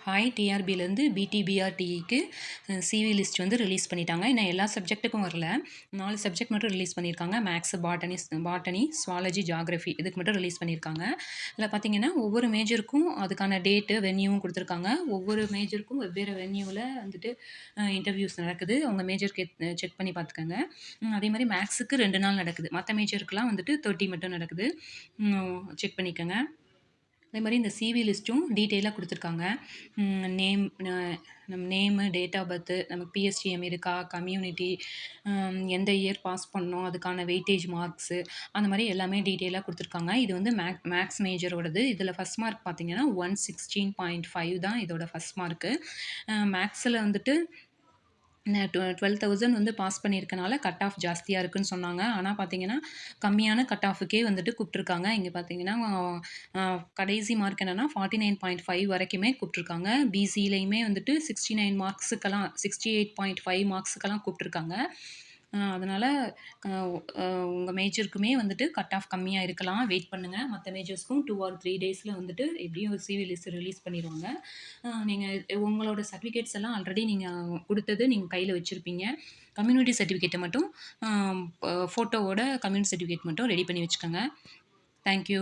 Hi டிஆர்பிலேருந்து பிடிபிஆர்டிக்கு CV list வந்து release பண்ணிட்டாங்க. இன்னும் எல்லா சப்ஜெக்ட்டுக்கும் வரல. 4 சப்ஜெக்ட் மட்டும் ரிலீஸ் பண்ணியிருக்காங்க. மேக்ஸ், பாட்டனி, சுவாலஜி, ஜியாகிரஃபி இதுக்கு மட்டும் ரிலீஸ் பண்ணியிருக்காங்க. இதில் பார்த்தீங்கன்னா ஒவ்வொரு மேஜருக்கும் அதுக்கான டேட்டு, வென்யூவும் கொடுத்துருக்காங்க. ஒவ்வொரு மேஜருக்கும் வெவ்வேறு வென்யூவில் வந்துட்டு இன்டர்வியூஸ் நடக்குது. உங்கள் மேஜருக்கு செக் பண்ணி பார்த்துக்கோங்க. அதே மாதிரி மேக்ஸுக்கு 2 நாள் நடக்குது. மற்ற மேஜருக்குலாம் வந்துட்டு 30 மட்டும் நடக்குது. செக் பண்ணிக்கோங்க. அதே மாதிரி இந்த சிவி லிஸ்ட்டும் டீட்டெயிலாக கொடுத்துருக்காங்க. நேம், நம்ம நேமு, டேட் ஆஃப் பர்த்து, நமக்கு பிஎஸ்டிஎம் இருக்கா, கம்யூனிட்டி, எந்த இயர் பாஸ் பண்ணோம், அதுக்கான வெயிட்டேஜ் மார்க்ஸு, அந்த மாதிரி எல்லாமே டீட்டெயிலாக கொடுத்துருக்காங்க. இது வந்து மேக்ஸ் மேஜரோடது. இதில் ஃபஸ்ட் மார்க் பார்த்தீங்கன்னா 116.5 தான் இதோட ஃபஸ்ட் மார்க்கு. மேக்ஸில் வந்துட்டு 12,000 வந்து பாஸ் பண்ணியிருக்கனால கட் ஆஃப் ஜாஸ்தியாக இருக்குன்னு சொன்னாங்க. ஆனால் பார்த்தீங்கன்னா கம்மியான கட் ஆஃபுக்கே வந்துட்டு கூப்பிட்ருக்காங்க. இங்கே பார்த்தீங்கன்னா கடைசி மார்க் என்னென்னா 49.5 வரைக்குமே கூப்பிட்ருக்காங்க. பிசிலையுமே வந்துட்டு 69 மார்க்ஸுக்கெல்லாம் 68.5 மார்க்ஸுக்கெல்லாம் கூப்பிட்ருக்காங்க. அதனால் உங்கள் மேஜருக்குமே வந்துட்டு கட் ஆஃப் கம்மியாக இருக்கலாம். வெயிட் பண்ணுங்கள். மற்ற மேஜர்ஸ்க்கும் 2 or 3 டேஸில் வந்துட்டு எப்படியும் சிவி லிஸ்ட் ரிலீஸ் பண்ணிடுவாங்க. நீங்கள் உங்களோட சர்டிஃபிகேட்ஸ் எல்லாம் ஆல்ரெடி நீங்கள் கொடுத்தது நீங்கள் கையில் வச்சுருப்பீங்க. கம்யூனிட்டி சர்டிஃபிகேட்டை மட்டும் ஃபோட்டோவோட கம்யூனிட்டி சர்டிஃபிகேட் மட்டும் ரெடி பண்ணி வச்சுக்கோங்க. தேங்க்யூ.